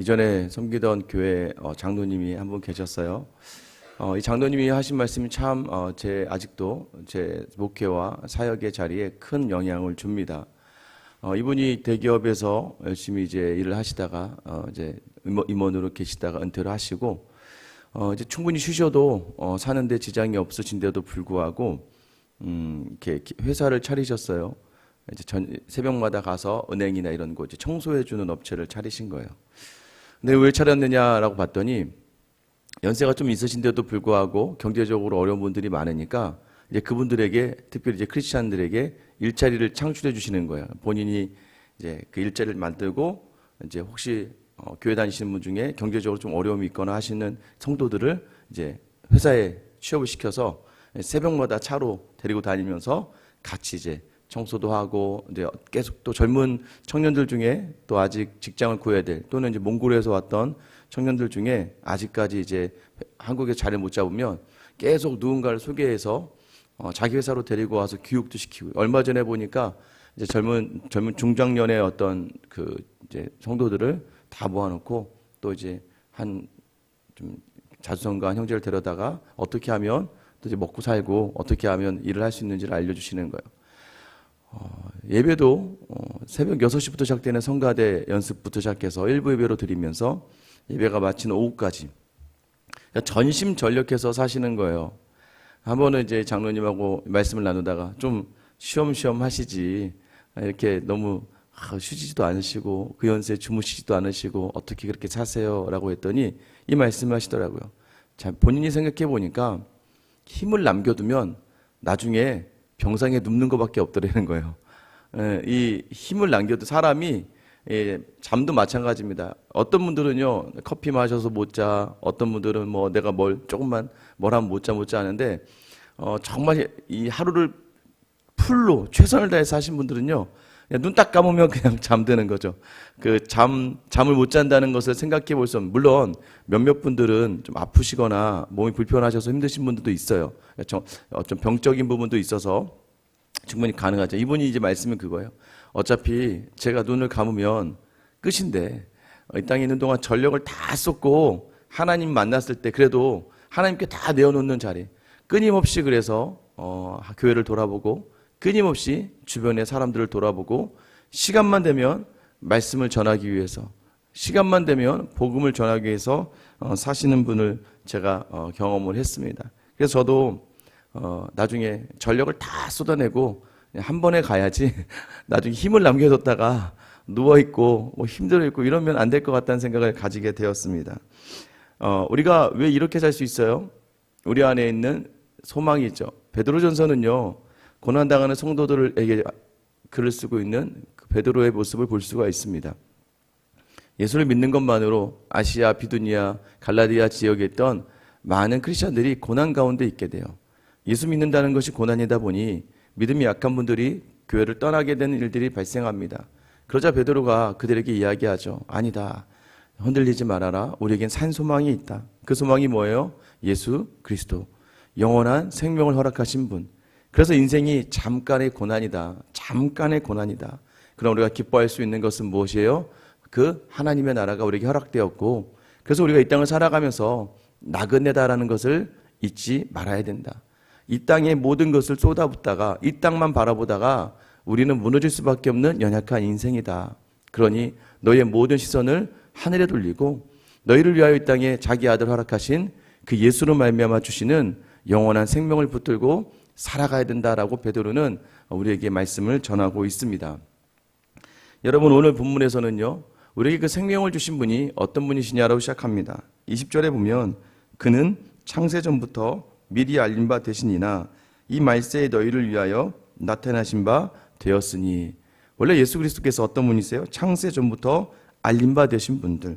이전에 섬기던 교회 장로님이 한 분 계셨어요. 이 장로님이 하신 말씀이 참 아직도 제 목회와 사역의 자리에 큰 영향을 줍니다. 이분이 대기업에서 열심히 이제 일을 하시다가 이제 임원으로 계시다가 은퇴를 하시고 이제 충분히 쉬셔도 사는데 지장이 없으신데도 불구하고 이렇게 회사를 차리셨어요. 이제 새벽마다 가서 은행이나 이런 곳 청소해 주는 업체를 차리신 거예요. 근데 왜 차렸느냐라고 봤더니 연세가 좀 있으신데도 불구하고 경제적으로 어려운 분들이 많으니까 이제 그분들에게 특별히 이제 크리스찬들에게 일자리를 창출해 주시는 거예요. 본인이 이제 그 일자리를 만들고 이제 혹시 교회 다니시는 분 중에 경제적으로 좀 어려움이 있거나 하시는 성도들을 이제 회사에 취업을 시켜서 새벽마다 차로 데리고 다니면서 같이 이제 청소도 하고 이제 계속 또 젊은 청년들 중에 또 아직 직장을 구해야 될 또는 이제 몽골에서 왔던 청년들 중에 아직까지 이제 한국에 자리 못 잡으면 계속 누군가를 소개해서 자기 회사로 데리고 와서 교육도 시키고 얼마 전에 보니까 이제 젊은 중장년의 어떤 그 이제 성도들을 다 모아놓고 또 이제 한 좀 자수성가한 형제를 데려다가 어떻게 하면 또 이제 먹고 살고 어떻게 하면 일을 할 수 있는지를 알려주시는 거예요. 예배도 새벽 6시부터 시작되는 성가대 연습부터 시작해서 일부 예배로 드리면서 예배가 마치는 오후까지 전심전력해서 사시는 거예요. 한 번은 이제 장로님하고 말씀을 나누다가 좀 쉬엄쉬엄 하시지 이렇게 너무 쉬지도 않으시고 그 연세에 주무시지도 않으시고 어떻게 그렇게 사세요? 라고 했더니 이 말씀을 하시더라고요. 자, 본인이 생각해 보니까 힘을 남겨두면 나중에 병상에 눕는 것밖에 없더라는 거예요. 이 힘을 남겨도 사람이 잠도 마찬가지입니다. 어떤 분들은요 커피 마셔서 못 자, 어떤 분들은 뭐 내가 조금만 뭘 하면 못 자 하는데 정말 이 하루를 풀로 최선을 다해서 하신 분들은요 눈 딱 감으면 그냥 잠드는 거죠. 잠을 못 잔다는 것을 생각해 볼 수 없는, 물론 몇몇 분들은 좀 아프시거나 몸이 불편하셔서 힘드신 분들도 있어요. 좀 병적인 부분도 있어서 충분히 가능하죠. 이분이 이제 말씀은 그거예요. 어차피 제가 눈을 감으면 끝인데 이 땅에 있는 동안 전력을 다 쏟고 하나님 만났을 때 그래도 하나님께 다 내어놓는 자리, 끊임없이 그래서 교회를 돌아보고 끊임없이 주변의 사람들을 돌아보고 시간만 되면 말씀을 전하기 위해서, 시간만 되면 복음을 전하기 위해서 사시는 분을 제가 경험을 했습니다. 그래서 저도 나중에 전력을 다 쏟아내고 한 번에 가야지 나중에 힘을 남겨뒀다가 누워있고 힘들어있고 이러면 안 될 것 같다는 생각을 가지게 되었습니다. 우리가 왜 이렇게 살 수 있어요? 우리 안에 있는 소망이죠. 베드로전서는요 고난당하는 성도들에게 글을 쓰고 있는 그 베드로의 모습을 볼 수가 있습니다. 예수를 믿는 것만으로 아시아, 비두니아, 갈라디아 지역에 있던 많은 크리스천들이 고난 가운데 있게 돼요. 예수 믿는다는 것이 고난이다 보니 믿음이 약한 분들이 교회를 떠나게 되는 일들이 발생합니다. 그러자 베드로가 그들에게 이야기하죠. 아니다. 흔들리지 말아라. 우리에겐 산 소망이 있다. 그 소망이 뭐예요? 예수 그리스도. 영원한 생명을 허락하신 분. 그래서 인생이 잠깐의 고난이다. 잠깐의 고난이다. 그럼 우리가 기뻐할 수 있는 것은 무엇이에요? 그 하나님의 나라가 우리에게 허락되었고, 그래서 우리가 이 땅을 살아가면서 나그네다라는 것을 잊지 말아야 된다. 이 땅의 모든 것을 쏟아붓다가 이 땅만 바라보다가 우리는 무너질 수밖에 없는 연약한 인생이다. 그러니 너의 모든 시선을 하늘에 돌리고 너희를 위하여 이 땅에 자기 아들 허락하신 그 예수로 말미암아 주시는 영원한 생명을 붙들고 살아가야 된다라고 베드로는 우리에게 말씀을 전하고 있습니다. 여러분, 오늘 본문에서는요 우리에게 그 생명을 주신 분이 어떤 분이시냐라고 시작합니다. 20절에 보면 그는 창세전부터 미리 알린 바 되시니나 이 말세에 너희를 위하여 나타나신 바 되었으니. 원래 예수 그리스도께서 어떤 분이세요? 창세전부터 알린 바 되신 분들.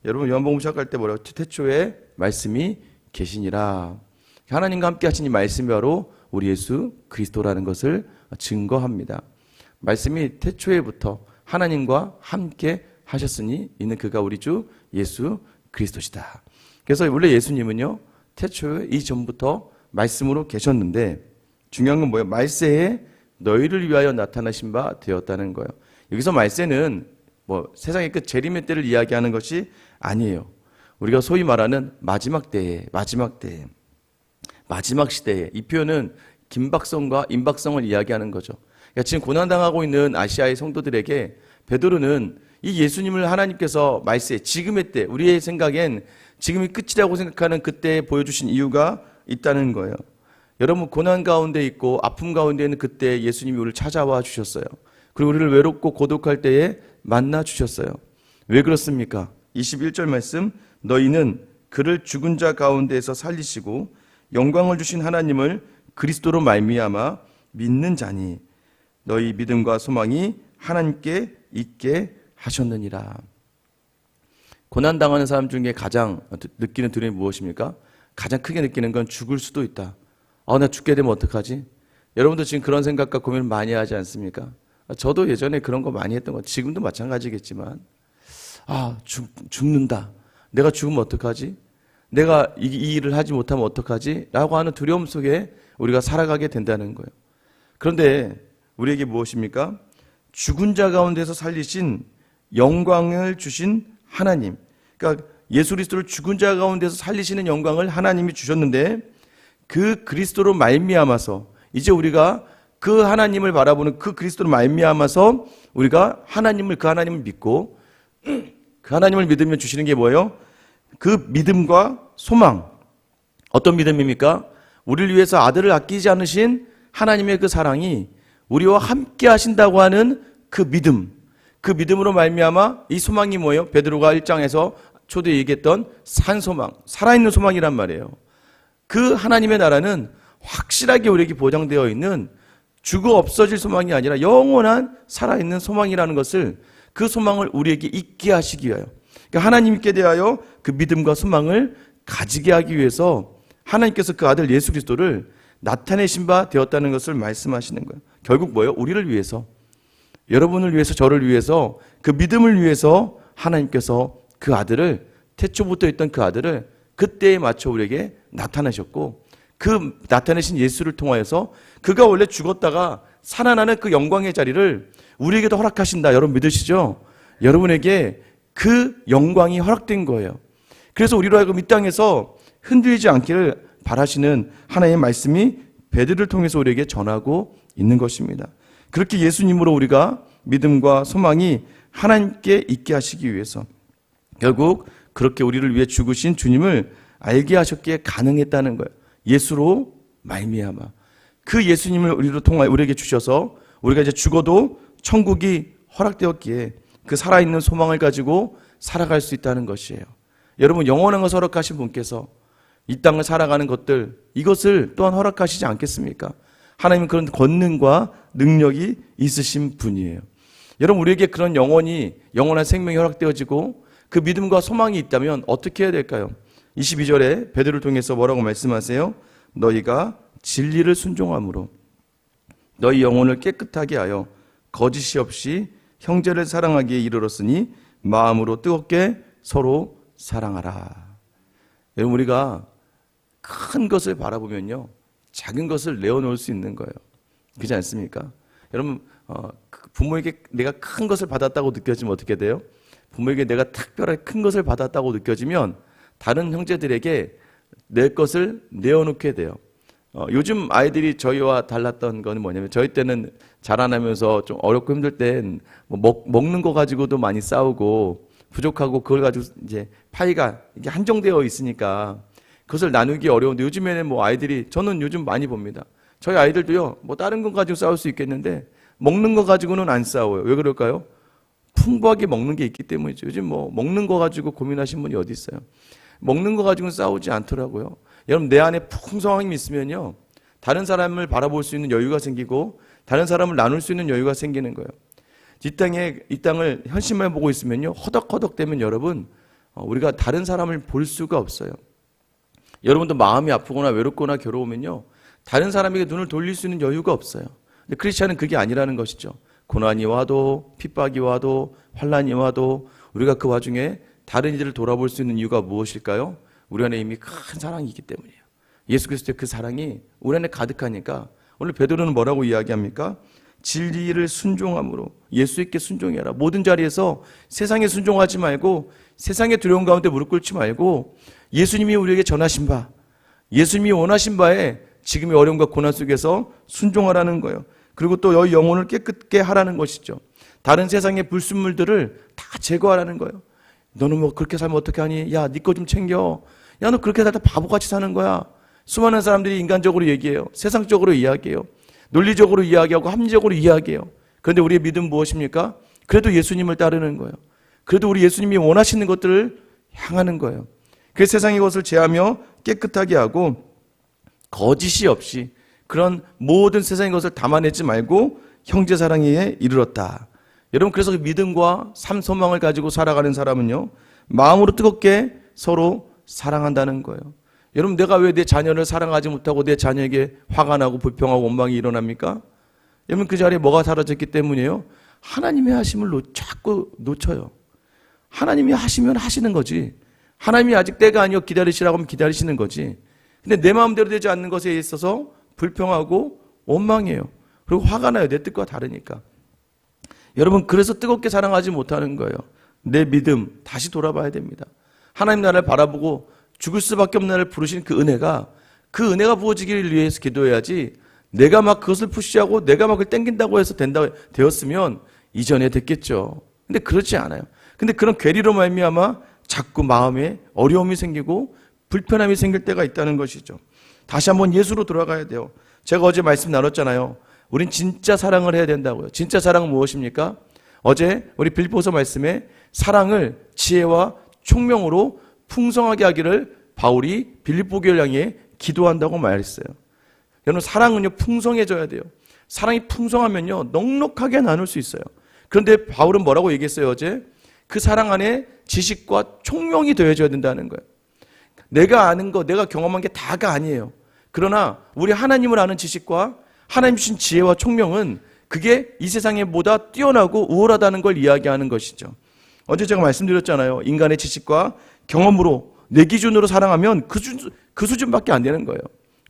여러분, 요한복음 시작할 때 뭐라고? 태초에 말씀이 계시니라. 하나님과 함께 하신 이 말씀이 바로 우리 예수 그리스도라는 것을 증거합니다. 말씀이 태초에부터 하나님과 함께 하셨으니 이는 그가 우리 주 예수 그리스도시다. 그래서 원래 예수님은요 태초에 이전부터 말씀으로 계셨는데 중요한 건 뭐예요? 말세에 너희를 위하여 나타나신 바 되었다는 거예요. 여기서 말세는 뭐 세상의 끝 재림의 때를 이야기하는 것이 아니에요. 우리가 소위 말하는 마지막 때에, 마지막 시대에, 이 표현은 긴박성과 임박성을 이야기하는 거죠. 그러니까 지금 고난당하고 있는 아시아의 성도들에게 베드로는 이 예수님을 하나님께서 말세, 지금의 때, 우리의 생각엔 지금이 끝이라고 생각하는 그때에 보여주신 이유가 있다는 거예요. 여러분, 고난 가운데 있고 아픔 가운데 있는 그때 예수님이 우리를 찾아와 주셨어요. 그리고 우리를 외롭고 고독할 때에 만나 주셨어요. 왜 그렇습니까? 21절 말씀, 너희는 그를 죽은 자 가운데에서 살리시고 영광을 주신 하나님을 그리스도로 말미암아 믿는 자니 너희 믿음과 소망이 하나님께 있게 하셨느니라. 고난당하는 사람 중에 가장 느끼는 두려움이 무엇입니까? 가장 크게 느끼는 건 죽을 수도 있다. 나 죽게 되면 어떡하지? 여러분도 지금 그런 생각과 고민을 많이 하지 않습니까? 저도 예전에 그런 거 많이 했던 거, 지금도 마찬가지겠지만, 죽는다. 내가 죽으면 어떡하지? 내가 이 일을 하지 못하면 어떡하지? 라고 하는 두려움 속에 우리가 살아가게 된다는 거예요. 그런데 우리에게 무엇입니까? 죽은 자 가운데서 살리신 영광을 주신 하나님. 그러니까 예수 그리스도를 죽은 자 가운데서 살리시는 영광을 하나님이 주셨는데 그 그리스도로 말미암아서 이제 우리가 그 하나님을 바라보는 그 그리스도로 말미암아서 우리가 그 하나님을 믿고 그 하나님을 믿으면 주시는 게 뭐예요? 그 믿음과 소망. 어떤 믿음입니까? 우리를 위해서 아들을 아끼지 않으신 하나님의 그 사랑이 우리와 함께 하신다고 하는 그 믿음. 그 믿음으로 말미암아 이 소망이 뭐예요? 베드로가 1장에서 초대 얘기했던 산소망, 살아있는 소망이란 말이에요. 그 하나님의 나라는 확실하게 우리에게 보장되어 있는 죽어 없어질 소망이 아니라 영원한 살아있는 소망이라는 것을, 그 소망을 우리에게 있게 하시기 위하여, 그러니까 하나님께 대하여 그 믿음과 소망을 가지게 하기 위해서 하나님께서 그 아들 예수 그리스도를 나타내신 바 되었다는 것을 말씀하시는 거예요. 결국 뭐예요? 우리를 위해서, 여러분을 위해서, 저를 위해서, 그 믿음을 위해서 하나님께서 그 아들을, 태초부터 있던 그 아들을 그때에 맞춰 우리에게 나타나셨고, 그 나타내신 예수를 통하여서 그가 원래 죽었다가 살아나는 그 영광의 자리를 우리에게도 허락하신다. 여러분 믿으시죠? 여러분에게 그 영광이 허락된 거예요. 그래서 우리로 하여금 이 땅에서 흔들리지 않기를 바라시는 하나님의 말씀이 베드로를 통해서 우리에게 전하고 있는 것입니다. 그렇게 예수님으로 우리가 믿음과 소망이 하나님께 있게 하시기 위해서 결국 그렇게 우리를 위해 죽으신 주님을 알게 하셨기에 가능했다는 거예요. 예수로 말미암아 그 예수님을 우리로 통하여 우리에게 주셔서 우리가 이제 죽어도 천국이 허락되었기에 그 살아있는 소망을 가지고 살아갈 수 있다는 것이에요. 여러분, 영원한 것을 허락하신 분께서 이 땅을 살아가는 것들, 이것을 또한 허락하시지 않겠습니까? 하나님은 그런 권능과 능력이 있으신 분이에요. 여러분, 우리에게 그런 영원한 생명이 허락되어지고 그 믿음과 소망이 있다면 어떻게 해야 될까요? 22절에 베드로를 통해서 뭐라고 말씀하세요? 너희가 진리를 순종함으로 너희 영혼을 깨끗하게 하여 거짓이 없이 형제를 사랑하기에 이르렀으니 마음으로 뜨겁게 서로 사랑하라. 여러분, 우리가 큰 것을 바라보면요, 작은 것을 내어놓을 수 있는 거예요. 그렇지 않습니까? 여러분, 부모에게 내가 큰 것을 받았다고 느껴지면 어떻게 돼요? 부모에게 내가 특별하게 큰 것을 받았다고 느껴지면 다른 형제들에게 내 것을 내어놓게 돼요. 요즘 아이들이 저희와 달랐던 건 뭐냐면, 저희 때는 자라나면서 좀 어렵고 힘들 땐 먹는 거 가지고도 많이 싸우고 부족하고 그걸 가지고 이제 파이가 이게 한정되어 있으니까 그것을 나누기 어려운데, 요즘에는 아이들이, 저는 요즘 많이 봅니다. 저희 아이들도요, 다른 거 가지고 싸울 수 있겠는데 먹는 거 가지고는 안 싸워요. 왜 그럴까요? 풍부하게 먹는 게 있기 때문이죠. 요즘 먹는 거 가지고 고민하신 분이 어디 있어요? 먹는 거 가지고는 싸우지 않더라고요. 여러분, 내 안에 풍성함이 있으면요, 다른 사람을 바라볼 수 있는 여유가 생기고 다른 사람을 나눌 수 있는 여유가 생기는 거예요. 이 땅을 현실만 보고 있으면요, 허덕허덕되면 여러분, 우리가 다른 사람을 볼 수가 없어요. 여러분도 마음이 아프거나 외롭거나 괴로우면요, 다른 사람에게 눈을 돌릴 수 있는 여유가 없어요. 근데 크리스찬은 그게 아니라는 것이죠. 고난이 와도 핍박이 와도 환난이 와도 우리가 그 와중에 다른 이들을 돌아볼 수 있는 이유가 무엇일까요? 우리 안에 이미 큰 사랑이 있기 때문이에요. 예수 그리스도의 그 사랑이 우리 안에 가득하니까 오늘 베드로는 뭐라고 이야기합니까? 진리를 순종함으로 예수께 순종해라. 모든 자리에서 세상에 순종하지 말고 세상의 두려움 가운데 무릎 꿇지 말고 예수님이 우리에게 전하신 바, 예수님이 원하신 바에 지금의 어려움과 고난 속에서 순종하라는 거예요. 그리고 또 너희 영혼을 깨끗게 하라는 것이죠. 다른 세상의 불순물들을 다 제거하라는 거예요. 너는 뭐 그렇게 살면 어떻게 하니? 야, 네 거 좀 챙겨. 야, 너 그렇게 살다 바보같이 사는 거야. 수많은 사람들이 인간적으로 얘기해요. 세상적으로 이야기해요. 논리적으로 이야기하고 합리적으로 이야기해요. 그런데 우리의 믿음은 무엇입니까? 그래도 예수님을 따르는 거예요. 그래도 우리 예수님이 원하시는 것들을 향하는 거예요. 그 세상의 것을 제하며 깨끗하게 하고 거짓이 없이 그런 모든 세상의 것을 담아내지 말고 형제 사랑에 이르렀다. 여러분, 그래서 믿음과 삶 소망을 가지고 살아가는 사람은요, 마음으로 뜨겁게 서로 사랑한다는 거예요. 여러분, 내가 왜 내 자녀를 사랑하지 못하고 내 자녀에게 화가 나고 불평하고 원망이 일어납니까? 여러분, 그 자리에 뭐가 사라졌기 때문이에요? 하나님의 하심을 자꾸 놓쳐요. 하나님이 하시면 하시는 거지. 하나님이 아직 때가 아니요 기다리시라고 하면 기다리시는 거지. 근데 내 마음대로 되지 않는 것에 있어서 불평하고 원망해요. 그리고 화가 나요. 내 뜻과 다르니까. 여러분, 그래서 뜨겁게 사랑하지 못하는 거예요. 내 믿음 다시 돌아봐야 됩니다. 하나님 나라를 바라보고 죽을 수밖에 없는 나를 부르신 그 은혜가 부어지기를 위해서 기도해야지, 내가 막 그것을 푸시하고 내가 막 그걸 땡긴다고 해서 되었으면 이전에 됐겠죠. 근데 그렇지 않아요. 근데 그런 괴리로 말미암아 자꾸 마음에 어려움이 생기고 불편함이 생길 때가 있다는 것이죠. 다시 한번 예수로 돌아가야 돼요. 제가 어제 말씀 나눴잖아요. 우린 진짜 사랑을 해야 된다고요. 진짜 사랑은 무엇입니까? 어제 우리 빌립보서 말씀에 사랑을 지혜와 총명으로 풍성하게 하기를 바울이 빌립보 교회를 향해 기도한다고 말했어요. 여러분, 사랑은요 풍성해져야 돼요. 사랑이 풍성하면요 넉넉하게 나눌 수 있어요. 그런데 바울은 뭐라고 얘기했어요 어제? 그 사랑 안에 지식과 총명이 더해져야 된다는 거예요. 내가 아는 거, 내가 경험한 게 다가 아니에요. 그러나 우리 하나님을 아는 지식과 하나님 주신 지혜와 총명은 그게 이 세상에 보다 뛰어나고 우월하다는 걸 이야기하는 것이죠. 어제 제가 말씀드렸잖아요. 인간의 지식과 경험으로 내 기준으로 사랑하면 그 수준밖에 안 되는 거예요.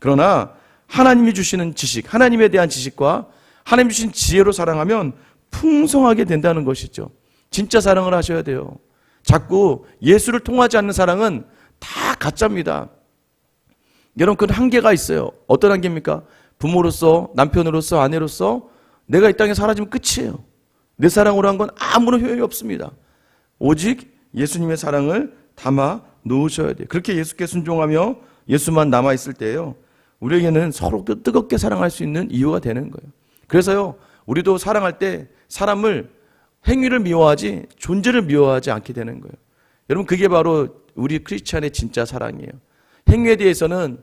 그러나 하나님이 주시는 지식, 하나님에 대한 지식과 하나님 주신 지혜로 사랑하면 풍성하게 된다는 것이죠. 진짜 사랑을 하셔야 돼요. 자꾸 예수를 통하지 않는 사랑은 다 가짜입니다. 여러분, 그건 한계가 있어요. 어떤 한계입니까? 부모로서, 남편으로서, 아내로서 내가 이 땅에 사라지면 끝이에요. 내 사랑으로 한 건 아무런 효용이 없습니다. 오직 예수님의 사랑을 담아 놓으셔야 돼요. 그렇게 예수께 순종하며 예수만 남아있을 때요, 우리에게는 서로 뜨겁게 사랑할 수 있는 이유가 되는 거예요. 그래서요, 우리도 사랑할 때 사람을 행위를 미워하지 존재를 미워하지 않게 되는 거예요. 여러분, 그게 바로 우리 크리스찬의 진짜 사랑이에요. 행위에 대해서는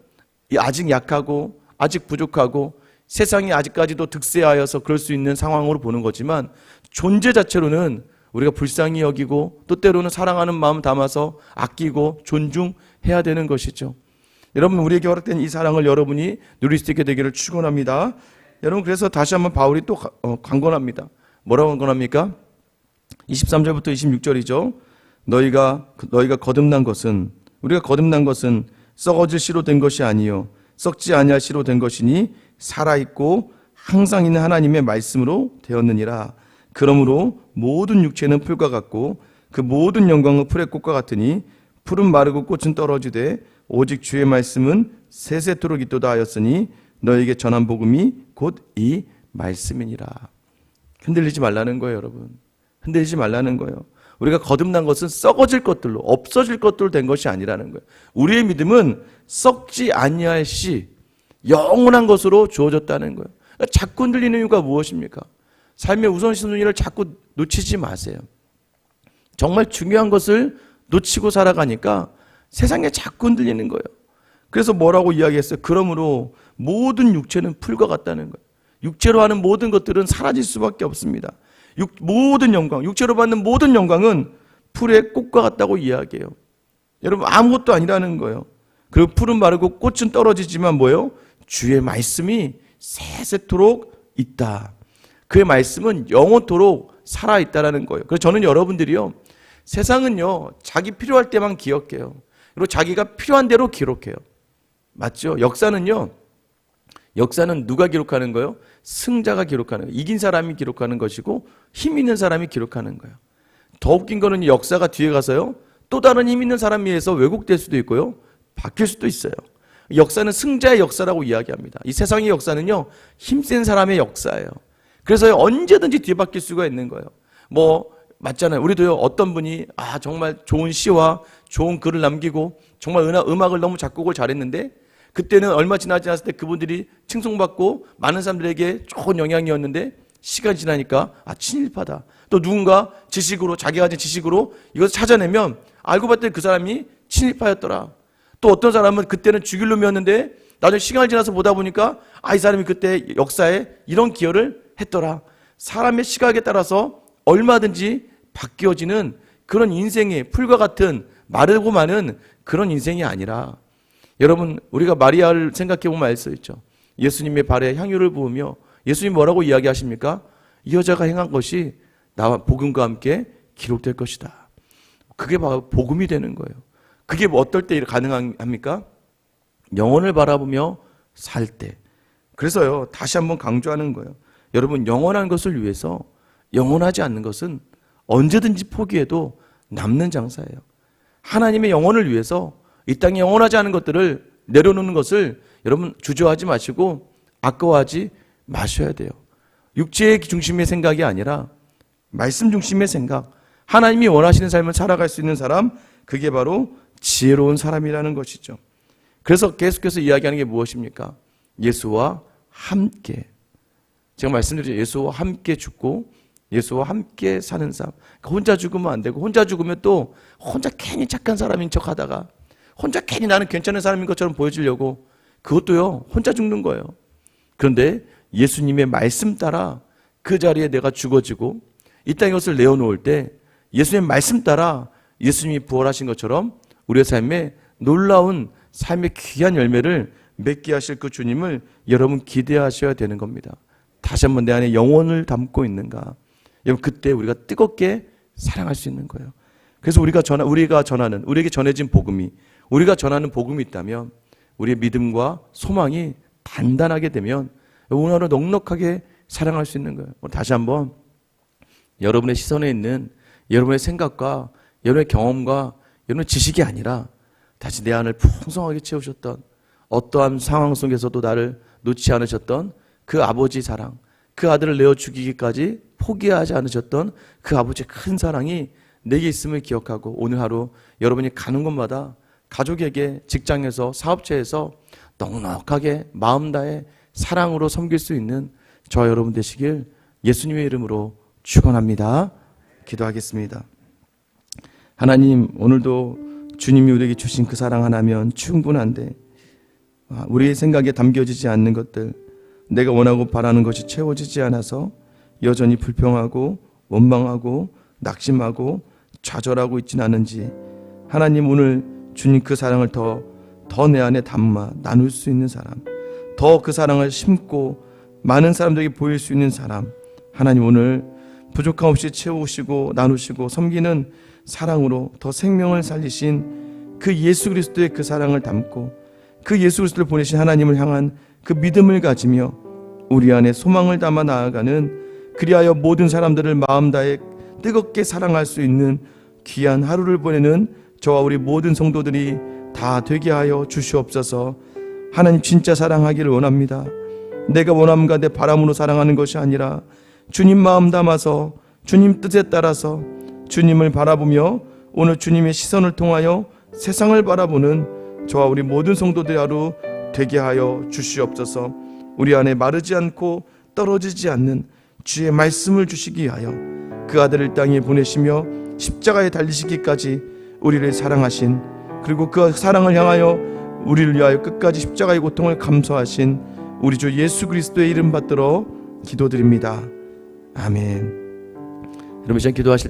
아직 약하고 아직 부족하고 세상이 아직까지도 득세하여서 그럴 수 있는 상황으로 보는 거지만, 존재 자체로는 우리가 불쌍히 여기고 또 때로는 사랑하는 마음 담아서 아끼고 존중해야 되는 것이죠. 여러분, 우리에게 허락된 이 사랑을 여러분이 누릴 수 있게 되기를 축원합니다. 여러분, 그래서 다시 한번 바울이 또 강권합니다. 뭐라고 강권합니까? 23절부터 26절이죠. 너희가 거듭난 것은, 우리가 거듭난 것은 썩어질 씨로 된 것이 아니요 썩지 아니할 씨로 된 것이니 살아있고 항상 있는 하나님의 말씀으로 되었느니라. 그러므로 모든 육체는 풀과 같고 그 모든 영광은 풀의 꽃과 같으니 풀은 마르고 꽃은 떨어지되 오직 주의 말씀은 세세토록 있도다 하였으니 너에게 전한 복음이 곧 이 말씀이니라. 흔들리지 말라는 거예요, 여러분. 흔들리지 말라는 거예요. 우리가 거듭난 것은 썩어질 것들로, 없어질 것들로 된 것이 아니라는 거예요. 우리의 믿음은 썩지 아니할 씨, 영원한 것으로 주어졌다는 거예요. 그러니까 자꾸 흔들리는 이유가 무엇입니까? 삶의 우선순위를 자꾸 놓치지 마세요. 정말 중요한 것을 놓치고 살아가니까 세상에 자꾸 흔들리는 거예요. 그래서 뭐라고 이야기했어요? 그러므로 모든 육체는 풀과 같다는 거예요. 육체로 하는 모든 것들은 사라질 수밖에 없습니다. 모든 영광, 육체로 받는 모든 영광은 풀의 꽃과 같다고 이야기해요. 여러분, 아무것도 아니라는 거예요. 그리고 풀은 마르고 꽃은 떨어지지만 뭐예요? 주의 말씀이 세세토록 있다. 그의 말씀은 영원토록 살아있다라는 거예요. 그래서 저는 여러분들이요, 세상은요 자기 필요할 때만 기억해요. 그리고 자기가 필요한 대로 기록해요. 맞죠? 역사는요 역사는 누가 기록하는 거예요? 승자가 기록하는 거예요. 이긴 사람이 기록하는 것이고 힘 있는 사람이 기록하는 거예요. 더 웃긴 거는 역사가 뒤에 가서요, 또 다른 힘 있는 사람에 의해서 왜곡될 수도 있고요, 바뀔 수도 있어요. 역사는 승자의 역사라고 이야기합니다. 이 세상의 역사는요, 힘센 사람의 역사예요. 그래서 언제든지 뒤바뀔 수가 있는 거예요. 맞잖아요. 우리도요, 어떤 분이 정말 좋은 시와 좋은 글을 남기고 정말 음악을 너무 작곡을 잘했는데, 그때는 얼마 지나지 않았을 때 그분들이 칭송받고 많은 사람들에게 좋은 영향이었는데, 시간이 지나니까 친일파다. 또 누군가 지식으로, 자기가 가진 지식으로 이것을 찾아내면 알고 봤더니 그 사람이 친일파였더라. 또 어떤 사람은 그때는 죽일 놈이었는데 나중에 시간을 지나서 보다 보니까 이 사람이 그때 역사에 이런 기여를 했더라. 사람의 시각에 따라서 얼마든지 바뀌어지는 그런 인생의 풀과 같은 마르고 마는 그런 인생이 아니라, 여러분, 우리가 마리아를 생각해 보면 알 수 있죠. 예수님의 발에 향유를 부으며 예수님 뭐라고 이야기하십니까? 이 여자가 행한 것이 나와 복음과 함께 기록될 것이다. 그게 바로 복음이 되는 거예요. 그게 어떨 때 가능합니까? 영혼을 바라보며 살 때. 그래서요, 다시 한번 강조하는 거예요. 여러분, 영원한 것을 위해서 영원하지 않는 것은 언제든지 포기해도 남는 장사예요. 하나님의 영혼을 위해서 이 땅에 영원하지 않은 것들을 내려놓는 것을 여러분 주저하지 마시고 아까워하지 마셔야 돼요. 육체의 중심의 생각이 아니라 말씀 중심의 생각, 하나님이 원하시는 삶을 살아갈 수 있는 사람, 그게 바로 지혜로운 사람이라는 것이죠. 그래서 계속해서 이야기하는 게 무엇입니까? 예수와 함께. 제가 말씀드렸죠. 예수와 함께 죽고 예수와 함께 사는 삶. 혼자 죽으면 안 되고, 혼자 죽으면 또 혼자 괜히 착한 사람인 척 하다가 혼자 괜히 나는 괜찮은 사람인 것처럼 보여주려고, 그것도요, 혼자 죽는 거예요. 그런데 예수님의 말씀 따라 그 자리에 내가 죽어지고 이 땅에 것을 내어놓을 때 예수님의 말씀 따라 예수님이 부활하신 것처럼 우리의 삶에 놀라운 삶의 귀한 열매를 맺게 하실 그 주님을 여러분 기대하셔야 되는 겁니다. 다시 한번 내 안에 영혼을 담고 있는가? 여러분, 그때 우리가 뜨겁게 사랑할 수 있는 거예요. 그래서 우리에게 전해진 복음이, 우리가 전하는 복음이 있다면 우리의 믿음과 소망이 단단하게 되면 오늘은 넉넉하게 사랑할 수 있는 거예요. 다시 한번 여러분의 시선에 있는 여러분의 생각과 여러분의 경험과 여러분의 지식이 아니라 다시 내 안을 풍성하게 채우셨던, 어떠한 상황 속에서도 나를 놓지 않으셨던 그 아버지 사랑, 그 아들을 내어 죽이기까지 포기하지 않으셨던 그 아버지의 큰 사랑이 내게 있음을 기억하고, 오늘 하루 여러분이 가는 곳마다 가족에게, 직장에서, 사업체에서 넉넉하게 마음 다해 사랑으로 섬길 수 있는 저와 여러분 되시길 예수님의 이름으로 축원합니다. 기도하겠습니다. 하나님, 오늘도 주님이 우리에게 주신 그 사랑 하나면 충분한데 우리의 생각에 담겨지지 않는 것들, 내가 원하고 바라는 것이 채워지지 않아서 여전히 불평하고 원망하고 낙심하고 좌절하고 있지는 않은지, 하나님, 오늘 주님 그 사랑을 더 내 안에 담아 나눌 수 있는 사람, 더 그 사랑을 심고 많은 사람들에게 보일 수 있는 사람, 하나님, 오늘 부족함 없이 채우시고 나누시고 섬기는 사랑으로 더 생명을 살리신 그 예수 그리스도의 그 사랑을 담고 그 예수 그리스도를 보내신 하나님을 향한 그 믿음을 가지며 우리 안에 소망을 담아 나아가는, 그리하여 모든 사람들을 마음 다해 뜨겁게 사랑할 수 있는 귀한 하루를 보내는 저와 우리 모든 성도들이 다 되게 하여 주시옵소서. 하나님, 진짜 사랑하기를 원합니다. 내가 원함과 내 바람으로 사랑하는 것이 아니라 주님 마음 담아서 주님 뜻에 따라서 주님을 바라보며 오늘 주님의 시선을 통하여 세상을 바라보는 저와 우리 모든 성도들의 하루 되게 하여 주시옵소서. 우리 안에 마르지 않고 떨어지지 않는 주의 말씀을 주시기 위하여 그 아들을 땅에 보내시며 십자가에 달리시기까지 우리를 사랑하신, 그리고 그 사랑을 향하여 우리를 위하여 끝까지 십자가의 고통을 감수하신 우리 주 예수 그리스도의 이름 받들어 기도드립니다. 아멘. 여러분, 시간 기도하실